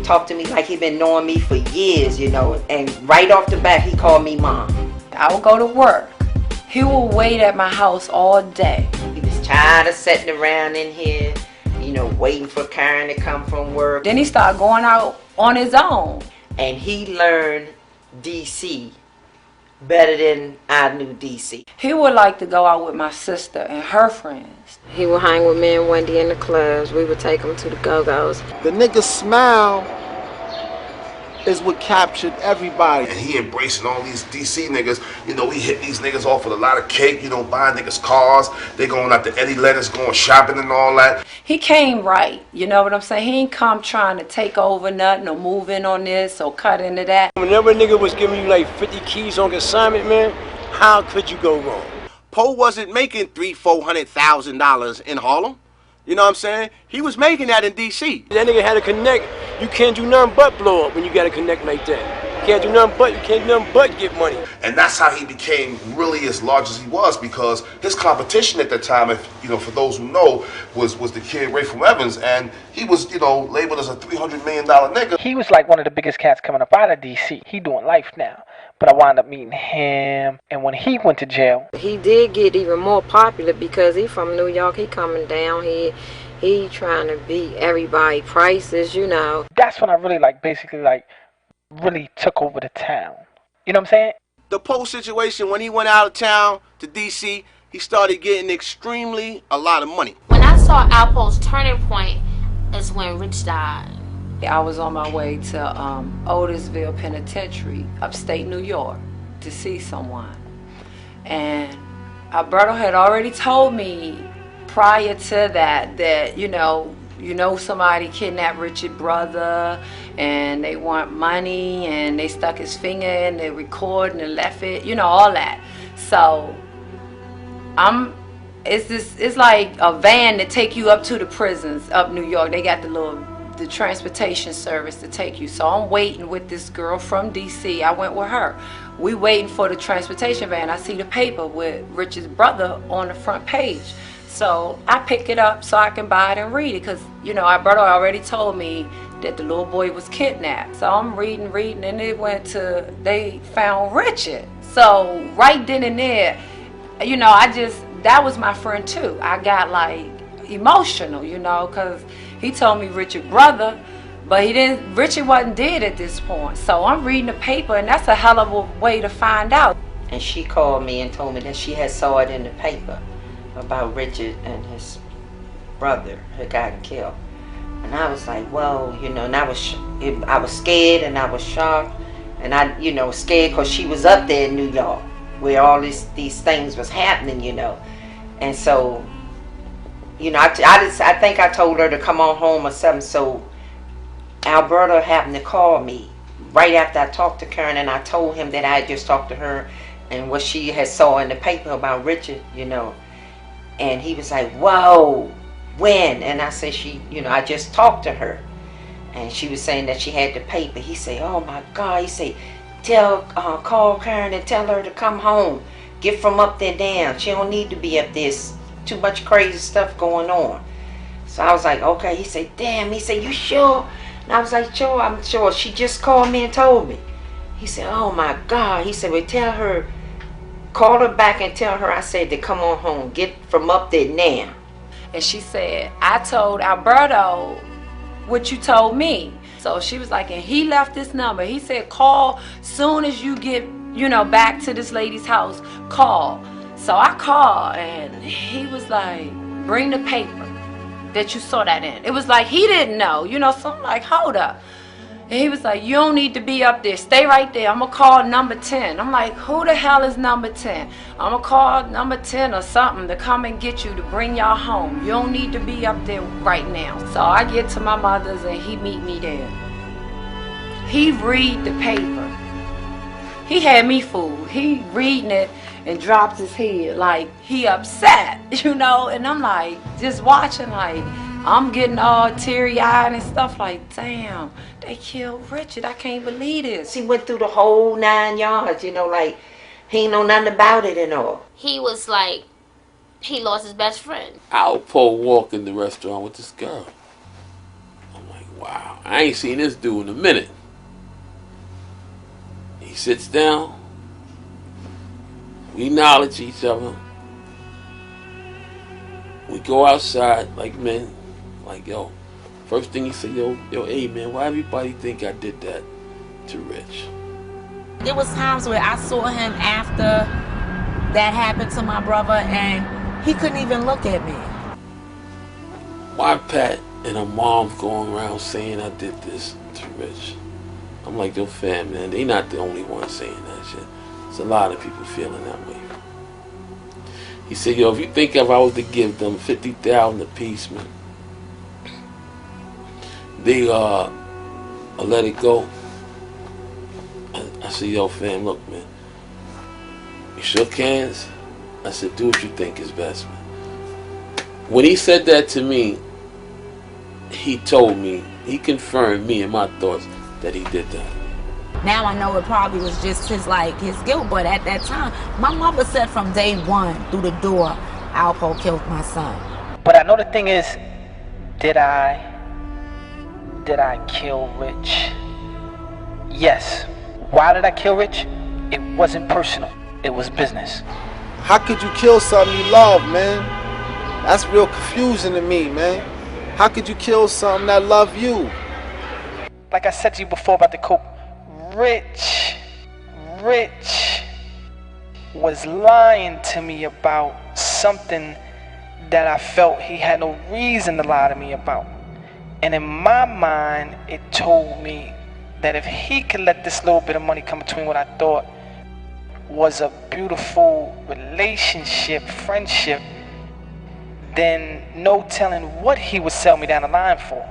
talk to me like he'd been knowing me for years, you know, and right off the bat, he called me Mom. I would go to work. He would wait at my house all day. He was tired of sitting around in here, you know, waiting for Karen to come from work. Then he started going out on his own. And he learned DC better than I knew DC. He would like to go out with my sister and her friends. He would hang with me and Wendy in the clubs. We would take him to the go-go's. The nigga smile is what captured everybody. And he embracing all these DC niggas. You know, he hit these niggas off with a lot of cake, you know, buying niggas cars. They going out to Eddie Lennox, going shopping and all that. He came right, you know what I'm saying? He ain't come trying to take over nothing or move in on this or cut into that. Whenever a nigga was giving you like 50 keys on consignment, man, how could you go wrong? Poe wasn't making $300,000-$400,000 in Harlem. You know what I'm saying? He was making that in DC. That nigga had a connect. You can't do nothing but blow up when you got a connect like that. You can't do nothing but get money. And that's how he became really as large as he was, because his competition at that time, if you know, for those who know, was the kid Rayful Evans, and he was, you know, labeled as a $300 million nigga. He was like one of the biggest cats coming up out of DC. He doing life now. But I wound up meeting him, and when he went to jail, he did get even more popular because he from New York. He coming down here. He trying to beat everybody prices, you know. That's when I really really took over the town. You know what I'm saying? The Poe situation, when he went out of town to DC, he started getting extremely a lot of money. When I saw Alpo's turning point is when Rich died. I was on my way to Otisville Penitentiary, upstate New York, to see someone. And Alberto had already told me prior to that you know somebody kidnapped Richard's brother and they want money and they stuck his finger in the recording and left it, you know, all that. So it's like a van to take you up to the prisons up New York. They got the transportation service to take you. So I'm waiting with this girl from DC. I went with her. We waiting for the transportation van. I see the paper with Richard's brother on the front page. So I pick it up so I can buy it and read it, because, you know, Alberto already told me that the little boy was kidnapped. So I'm reading, and they found Richard. So right then and there, you know, that was my friend too. I got like emotional, you know, because he told me Richard's brother, but Richard wasn't dead at this point. So I'm reading the paper, and that's a hell of a way to find out. And she called me and told me that she had saw it in the paper about Richard and his brother had gotten killed. And I was like, whoa, you know, and I was scared and I was shocked. And I, you know, scared because she was up there in New York where all these things was happening, you know. And so, you know, I think I told her to come on home or something. So Alberto happened to call me right after I talked to Karen, and I told him that I had just talked to her and what she had saw in the paper about Richard, you know. And he was like, whoa, when? And I said, you know, I just talked to her. And she was saying that she had the paper. He said, oh my God. He said, call Karen and tell her to come home. Get from up there down. She don't need to be up there. It's too much crazy stuff going on. So I was like, okay. He said, damn. He said, you sure? And I was like, sure, I'm sure. She just called me and told me. He said, oh my God. He said, well, tell her, call her back and tell her I said to come on home. Get from up there now. And she said, I told Alberto what you told me. So she was like, and he left this number. He said, call soon as you get, you know, back to this lady's house, call. So I called, and he was like, bring the paper that you saw that in. It was like he didn't know, you know, so I'm like, hold up. And he was like, you don't need to be up there. Stay right there. I'm going to call number 10. I'm like, who the hell is number 10? I'm going to call number 10 or something to come and get you to bring y'all home. You don't need to be up there right now. So I get to my mother's, and he meet me there. He read the paper. He had me fooled. He reading it and drops his head like he upset, you know. And I'm like, just watching, like, I'm getting all teary-eyed and stuff like, damn, they killed Richard. I can't believe this. He went through the whole 9 yards, you know, like, he ain't know nothing about it and all. He was like, he lost his best friend. Alpo walked in the restaurant with this girl. I'm like, wow, I ain't seen this dude in a minute. He sits down. We acknowledge each other. We go outside like men. Like, yo, first thing he said, yo, hey man, why everybody think I did that to Rich? There was times where I saw him after that happened to my brother, and he couldn't even look at me. Why Pat and her mom going around saying I did this to Rich? I'm like, yo, fam, man, they not the only ones saying that shit. There's a lot of people feeling that way. He said, yo, if you think if I was to give them $50,000 apiece, man, they let it go. I said, yo, fam, look, man, we shook hands. I said, do what you think is best, man. When he said that to me, he told me, he confirmed me and my thoughts that he did that. Now I know it probably was just his guilt, but at that time, my mother said from day one through the door, Alpo killed my son. But I know the thing is, did I kill Rich? Yes. Why did I kill Rich? It wasn't personal. It was business. How could you kill something you love, man? That's real confusing to me, man. How could you kill something that love you? Like I said to you before about the coke, Rich was lying to me about something that I felt he had no reason to lie to me about. And in my mind, it told me that if he could let this little bit of money come between what I thought was a beautiful relationship, friendship, then no telling what he would sell me down the line for.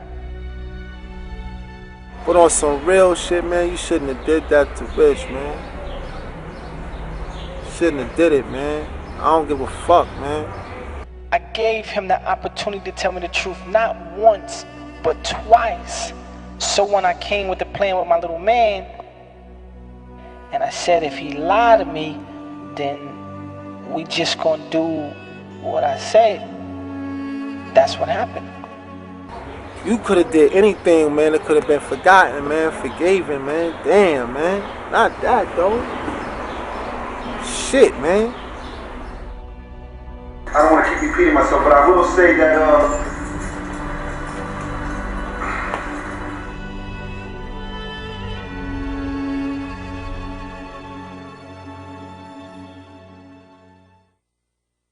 But on some real shit, man, you shouldn't have did that to Rich, man. Shouldn't have did it, man. I don't give a fuck, man. I gave him the opportunity to tell me the truth, not once, but twice. So when I came with the plan with my little man, and I said if he lied to me, then we just gonna do what I said. That's what happened. You could have did anything, man. It could have been forgotten, man. Forgiven, man. Damn, man. Not that, though. Shit, man. I don't want to keep repeating myself, but I will say that,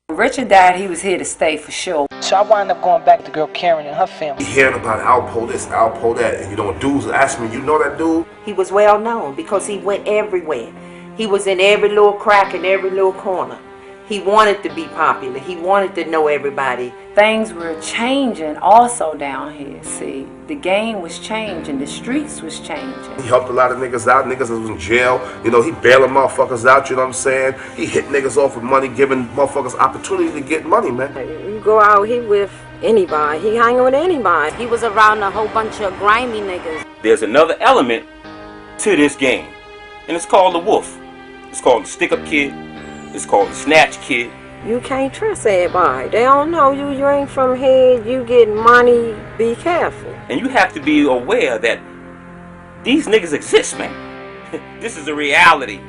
Richard died, he was here to stay for sure. So I wound up going back to girl Karen and her family. Hearing about Alpo this, Alpo that, and dudes ask me, you know that dude? He was well known because he went everywhere. He was in every little crack in every little corner. He wanted to be popular. He wanted to know everybody. Things were changing also down here, see. The game was changing. The streets was changing. He helped a lot of niggas out, niggas that was in jail. You know, he bailing motherfuckers out, you know what I'm saying? He hit niggas off with money, giving motherfuckers opportunity to get money, man. You go out here with anybody. He hanging with anybody. He was around a whole bunch of grimy niggas. There's another element to this game, and it's called the wolf. It's called the stick-up kid. It's called the snatch kid. You can't trust everybody. They don't know you. You ain't from here. You get money. Be careful. And you have to be aware that these niggas exist, man. This is a reality.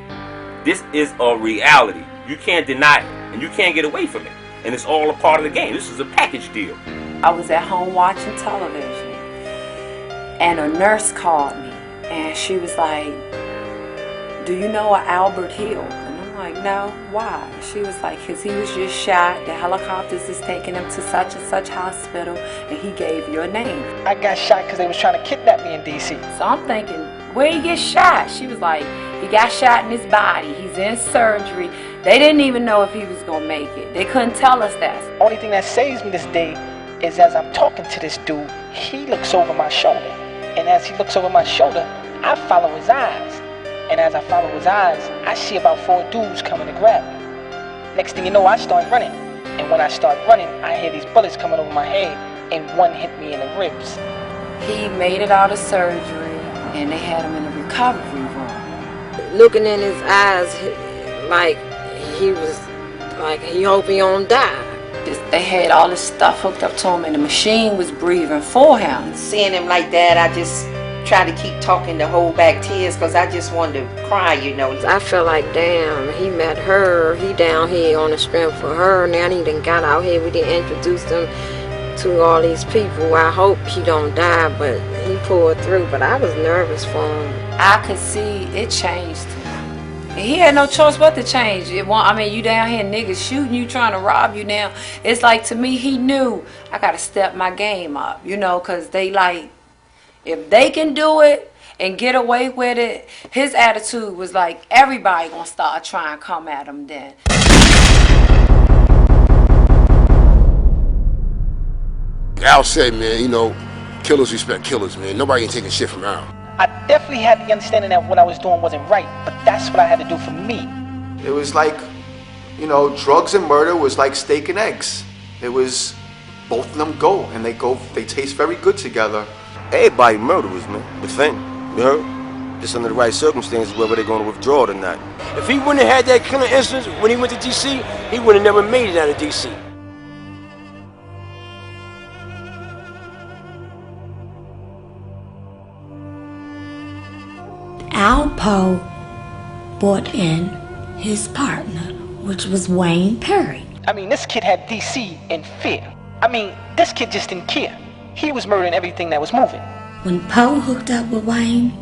This is a reality. You can't deny it, and you can't get away from it. And it's all a part of the game. This is a package deal. I was at home watching television, and a nurse called me, and she was like, "Do you know a Albert Hill?" Like, no, why? She was like, because he was just shot. The helicopters is taking him to such and such hospital, and he gave your name. I got shot because they was trying to kidnap me in D.C. So I'm thinking, where he get shot? She was like, he got shot in his body. He's in surgery. They didn't even know if he was going to make it. They couldn't tell us that. Only thing that saves me this day is as I'm talking to this dude, he looks over my shoulder. And as he looks over my shoulder, I follow his eyes. And as I follow his eyes, I see about 4 dudes coming to grab me. Next thing you know, I start running. And when I start running, I hear these bullets coming over my head, and one hit me in the ribs. He made it out of surgery, and they had him in a recovery room. Looking in his eyes, like he was, like he hope he don't die. They had all this stuff hooked up to him, and the machine was breathing for him. Seeing him like that, I just try to keep talking to hold back tears because I just wanted to cry, you know. I felt like, damn, he met her. He down here on the strength for her. Now he done got out here. We didn't introduce him to all these people. I hope he don't die, but he pulled through. But I was nervous for him. I could see it changed him. And he had no choice but to change. I mean, you down here niggas shooting you, trying to rob you now. It's like, to me, he knew I got to step my game up, you know, because they like, if they can do it and get away with it, his attitude was like, everybody gonna start trying to come at him then. Al said, man, you know, killers respect killers, man. Nobody ain't taking shit from Al. I definitely had the understanding that what I was doing wasn't right, but that's what I had to do for me. It was like, you know, drugs and murder was like steak and eggs. It was, both of them go, and they taste very good together. Everybody murderers, man. But then, you heard? Just under the right circumstances, whether they're going to withdraw it or not. If he wouldn't have had that killing instance when he went to D.C., he would have never made it out of D.C. Alpo brought in his partner, which was Wayne Perry. I mean, this kid had DC in fear. I mean, this kid just didn't care. He was murdering everything that was moving. When Poe hooked up with Wayne,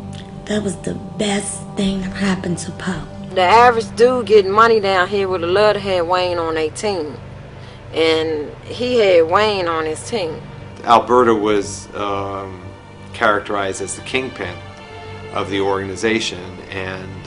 that was the best thing that happened to Poe. The average dude getting money down here would have loved to have Wayne on their team. And he had Wayne on his team. Alberta was characterized as the kingpin of the organization, and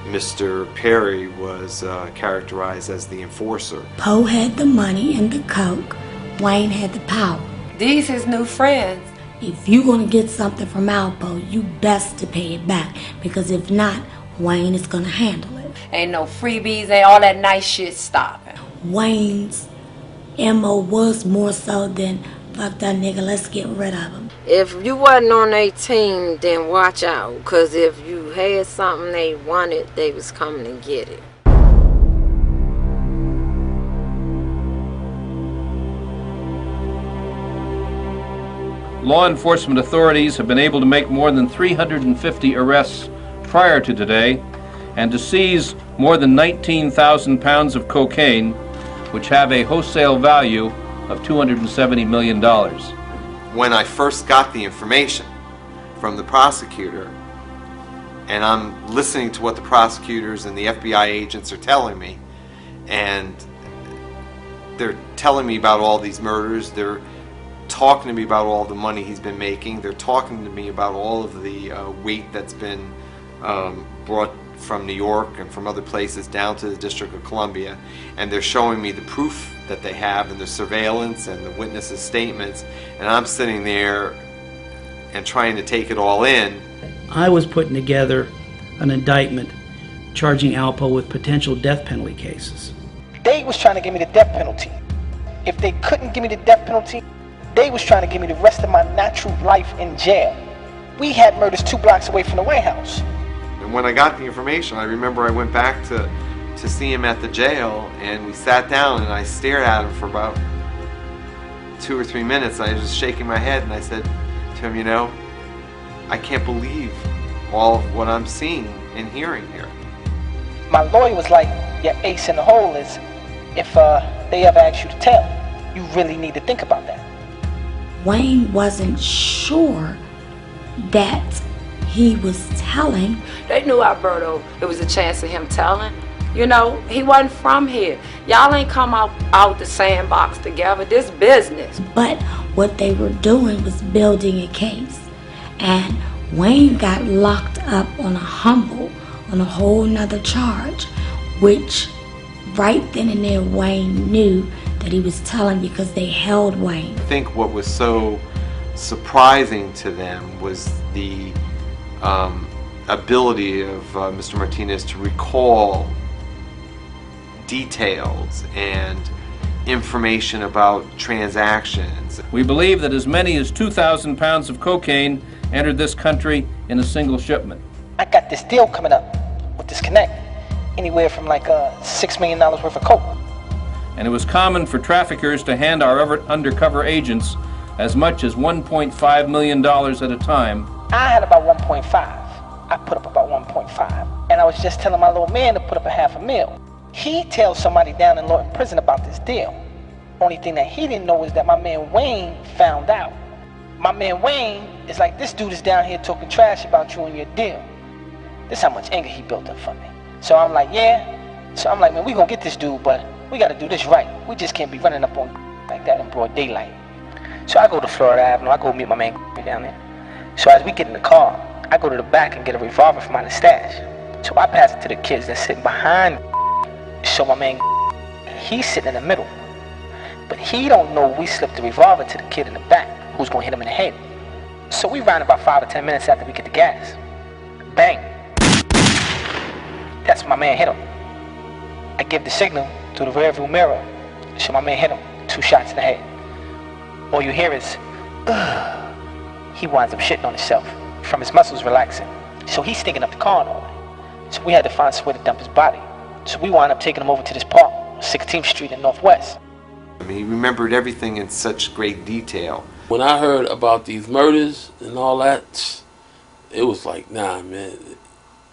Mr. Perry was characterized as the enforcer. Poe had the money and the coke. Wayne had the power. These his new friends. If you're going to get something from Alpo, you best to pay it back, because if not, Wayne is going to handle it. Ain't no freebies, ain't all that nice shit stopping. Wayne's MO was more so than, fuck that nigga, let's get rid of him. If you wasn't on their team, then watch out, because if you had something they wanted, they was coming to get it. Law enforcement authorities have been able to make more than 350 arrests prior to today and to seize more than 19,000 pounds of cocaine, which have a wholesale value of $270 million. When I first got the information from the prosecutor, and I'm listening to what the prosecutors and the FBI agents are telling me, and they're telling me about all these murders, they're talking to me about all the money he's been making, they're talking to me about all of the weight that's been brought from New York and from other places down to the District of Columbia, and they're showing me the proof that they have and the surveillance and the witnesses' statements, and I'm sitting there and trying to take it all in. I was putting together an indictment charging Alpo with potential death penalty cases. They was trying to give me the death penalty. If they couldn't give me the death penalty, they was trying to give me the rest of my natural life in jail. We had murders 2 blocks away from the White House. And when I got the information, I remember I went back to see him at the jail, and we sat down and I stared at him for about 2 or 3 minutes. I was just shaking my head, and I said to him, you know, I can't believe all of what I'm seeing and hearing here. My lawyer was like, your ace in the hole is if they ever ask you to tell, you really need to think about that. Wayne wasn't sure that he was telling. They knew Alberto, there was a chance of him telling. You know, he wasn't from here. Y'all ain't come out the sandbox together. This business. But what they were doing was building a case. And Wayne got locked up on a whole nother charge, which right then and there Wayne knew that he was telling because they held Wayne. I think what was so surprising to them was the ability of Mr. Martinez to recall details and information about transactions. We believe that as many as 2,000 pounds of cocaine entered this country in a single shipment. I got this deal coming up with this connect, anywhere from like $6 million worth of coke. And it was common for traffickers to hand our undercover agents as much as $1.5 million at a time. I had about 1.5. I put up about 1.5. And I was just telling my little man to put up a $500,000. He tells somebody down in Lawton prison about this deal. Only thing that he didn't know was that my man Wayne found out. My man Wayne is like, this dude is down here talking trash about you and your deal. This is how much anger he built up for me. So I'm like, yeah. So I'm like, man, we gonna get this dude, but we gotta do this right. We just can't be running up on like that in broad daylight. So I go to Florida Avenue, I go meet my man down there. So as we get in the car, I go to the back and get a revolver from out of the stash. So I pass it to the kids that's sitting behind. So my man, he's sitting in the middle. But he don't know we slipped the revolver to the kid in the back who's gonna hit him in the head. So we ride about 5 or 10 minutes after we get the gas. Bang. That's when my man hit him. I give the signal through the rearview mirror. So my man hit him 2 shots in the head. All you hear is, ugh. He winds up shitting on himself from his muscles relaxing. So he's stinking up the car and all that. So we had to find somewhere to dump his body. So we wound up taking him over to this park, 16th Street in Northwest. I mean, he remembered everything in such great detail. When I heard about these murders and all that, it was like, nah, man,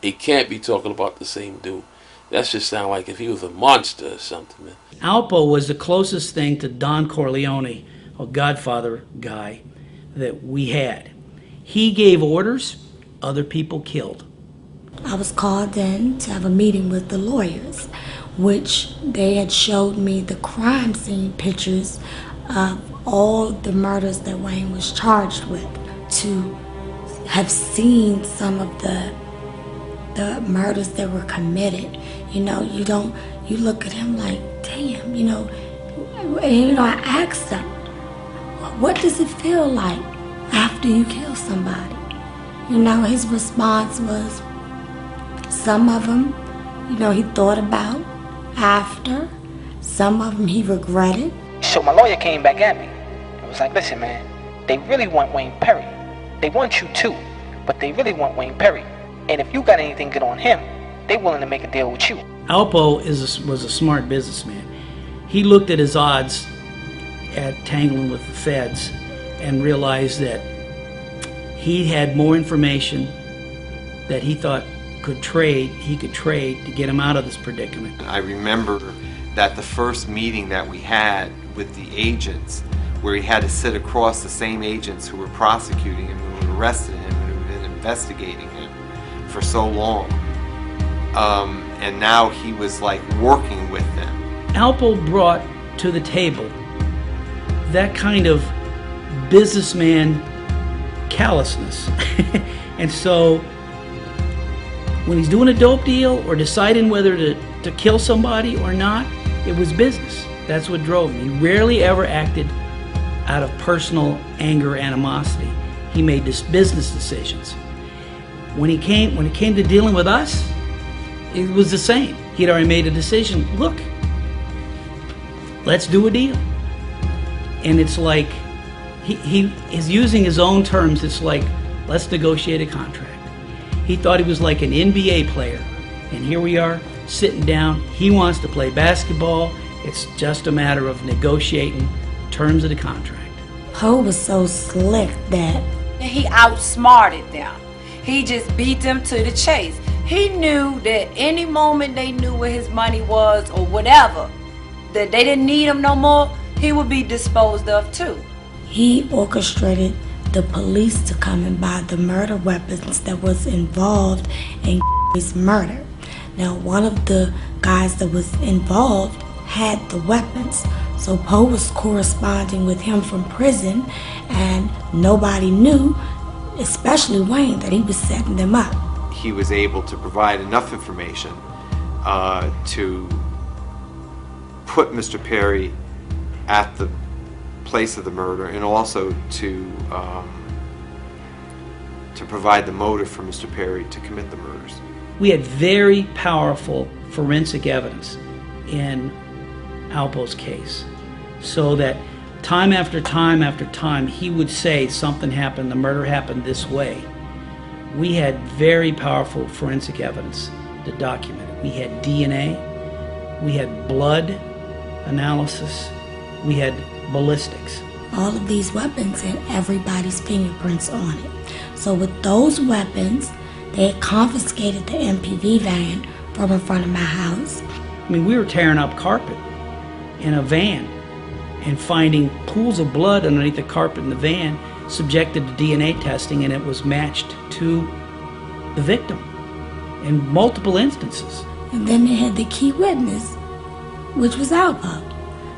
it can't be talking about the same dude. That just sound like if he was a monster or something, man. Alpo was the closest thing to Don Corleone, a Godfather guy, that we had. He gave orders, other people killed. I was called in to have a meeting with the lawyers, which they had showed me the crime scene pictures of all the murders that Wayne was charged with, to have seen some of the murders that were committed. You know, you look at him like, damn, you know, I asked him, what does it feel like after you kill somebody? You know, his response was, some of them, you know, he thought about after, some of them he regretted. So my lawyer came back at me. It was like, listen, man, they really want Wayne Perry. They want you too, but they really want Wayne Perry. And if you got anything good on him, they willing to make a deal with you. Alpo was a smart businessman. He looked at his odds at tangling with the feds and realized that he had more information that he thought he could trade to get him out of this predicament. I remember that the first meeting that we had with the agents, where he had to sit across the same agents who were prosecuting him, who had arrested him, and who had been investigating him for so long. And now he was like working with them. Alpo brought to the table that kind of businessman callousness. And so when he's doing a dope deal or deciding whether to kill somebody or not, it was business. That's what drove him. He rarely ever acted out of personal anger or animosity. He made business decisions. When it came to dealing with us, it was the same. He'd already made a decision. Look, let's do a deal. And it's like, he is using his own terms. It's like, let's negotiate a contract. He thought he was like an NBA player. And here we are, sitting down. He wants to play basketball. It's just a matter of negotiating terms of the contract. Poe was so slick that he outsmarted them. He just beat them to the chase. He knew that any moment they knew where his money was or whatever, that they didn't need him no more, he would be disposed of too. He orchestrated the police to come and buy the murder weapons that was involved in his murder. Now, one of the guys that was involved had the weapons, so Poe was corresponding with him from prison, and nobody knew, especially Wayne, that he was setting them up. He was able to provide enough information to put Mr. Perry at the place of the murder, and also to provide the motive for Mr. Perry to commit the murders. We had very powerful forensic evidence in Alpo's case, so that time after time after time he would say something happened, the murder happened this way. We had very powerful forensic evidence to document it. We had DNA, we had blood analysis, we had ballistics. All of these weapons had everybody's fingerprints on it. So with those weapons, they had confiscated the MPV van from in front of my house. I mean, we were tearing up carpet in a van and finding pools of blood underneath the carpet in the van, subjected to DNA testing, and it was matched to the victim in multiple instances. And then they had the key witness, which was Alpo.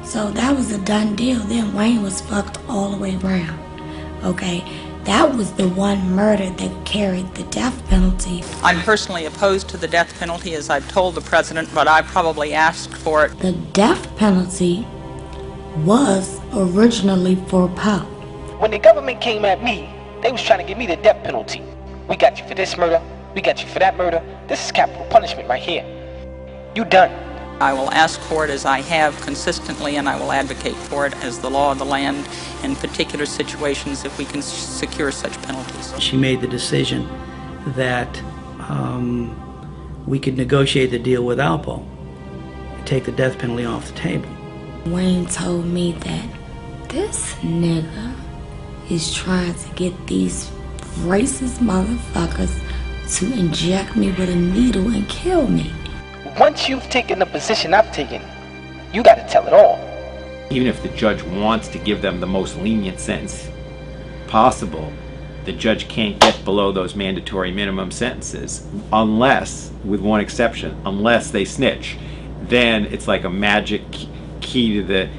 So that was a done deal. Then Wayne was fucked all the way around. Okay, that was the one murder that carried the death penalty. I'm personally opposed to the death penalty, as I've told the president, but I probably asked for it. The death penalty was originally for Poe. When the government came at me, they was trying to give me the death penalty. We got you for this murder, we got you for that murder. This is capital punishment right here. You done. I will ask for it as I have consistently, and I will advocate for it as the law of the land in particular situations if we can secure such penalties. She made the decision that we could negotiate the deal with Alpo and take the death penalty off the table. Wayne told me that this nigga is trying to get these racist motherfuckers to inject me with a needle and kill me. Once you've taken the position I've taken, you got to tell it all. Even if the judge wants to give them the most lenient sentence possible, the judge can't get below those mandatory minimum sentences unless, with one exception, unless they snitch. Then it's like a magic key to the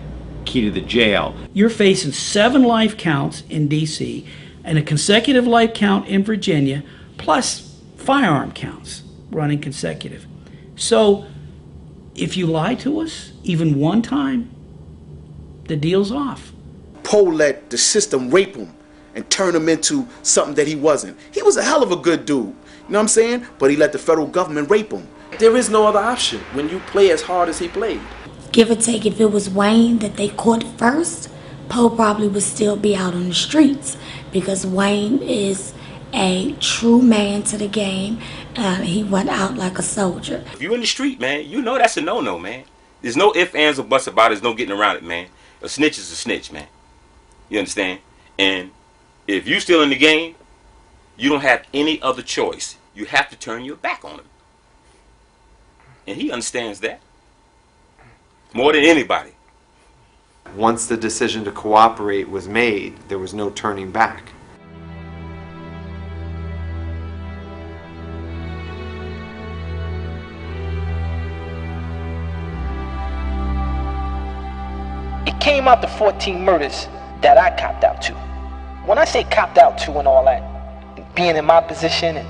jail. You're facing 7 life counts in D.C. and a consecutive life count in Virginia, plus firearm counts running consecutive. So, if you lie to us, even one time, the deal's off. Poe let the system rape him and turn him into something that he wasn't. He was a hell of a good dude, you know what I'm saying? But he let the federal government rape him. There is no other option when you play as hard as he played. Give or take, if it was Wayne that they caught first, Poe probably would still be out on the streets because Wayne is a true man to the game. He went out like a soldier. If you in the street, man, you know that's a no-no, man. There's no ifs, ands, or buts about it. There's no getting around it, man. A snitch is a snitch, man. You understand? And if you still in the game, you don't have any other choice. You have to turn your back on him. And he understands that. More than anybody. Once the decision to cooperate was made, there was no turning back. It came out the 14 murders that I copped out to. When I say copped out to and all that, being in my position and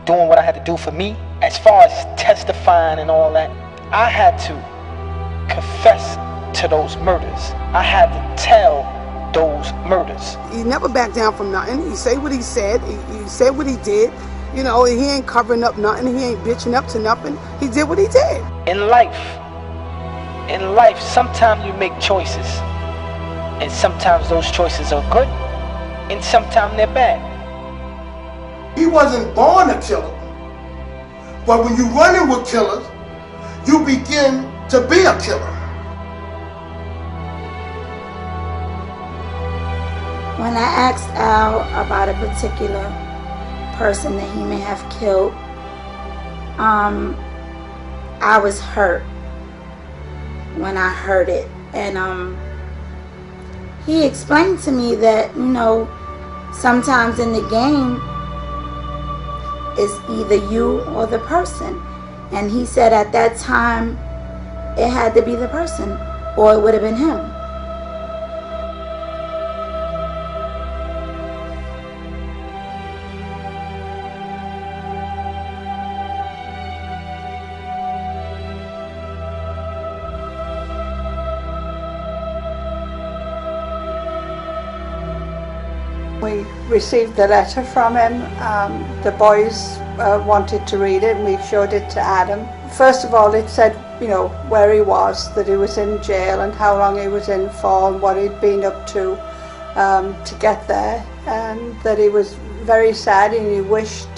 doing what I had to do for me, as far as testifying and all that, I had to confess to those murders. I had to tell those murders. He never backed down from nothing. He said what he said. He said what he did. You know, he ain't covering up nothing. He ain't bitching up to nothing. He did what he did. In life, sometimes you make choices. And sometimes those choices are good, and sometimes they're bad. He wasn't born a killer. But when you run in with killers, you begin to be a killer. When I asked Al about a particular person that he may have killed, I was hurt when I heard it. And he explained to me that, you know, sometimes in the game, it's either you or the person. And he said at that time, it had to be the person, or it would have been him. We received the letter from him. The boys wanted to read it, and we showed it to Adam. First of all, it said, you know, where he was, that he was in jail and how long he was in for and what he'd been up to get there, and that he was very sad and he wished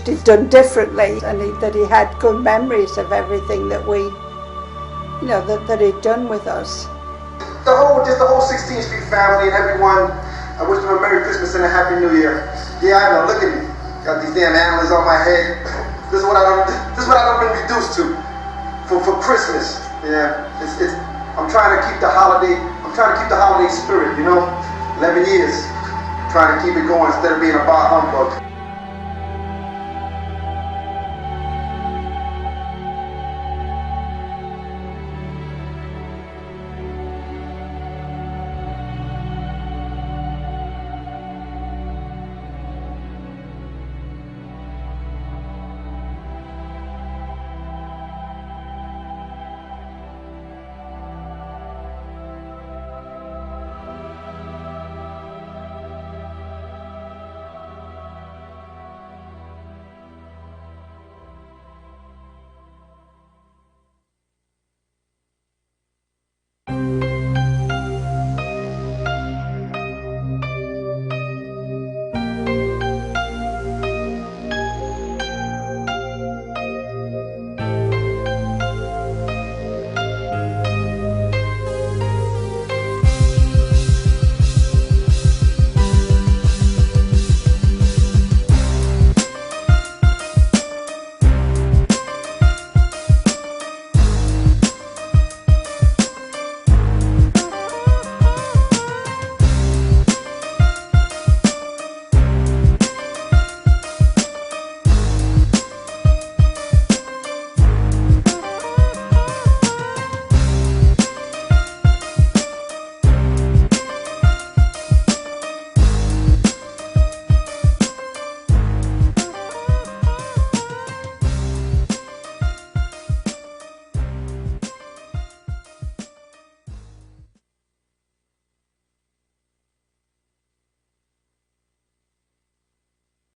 he'd done differently, and that he had good memories of everything that we, you know, that he'd done with us. The whole 16th Street family and everyone, I wish them a Merry Christmas and a Happy New Year. Yeah, I know, look at me. Got these damn antlers on my head. This is what I've been reduced to for Christmas. Yeah, I'm trying to keep the holiday spirit, you know? 11 years, trying to keep it going instead of being a bar humbug.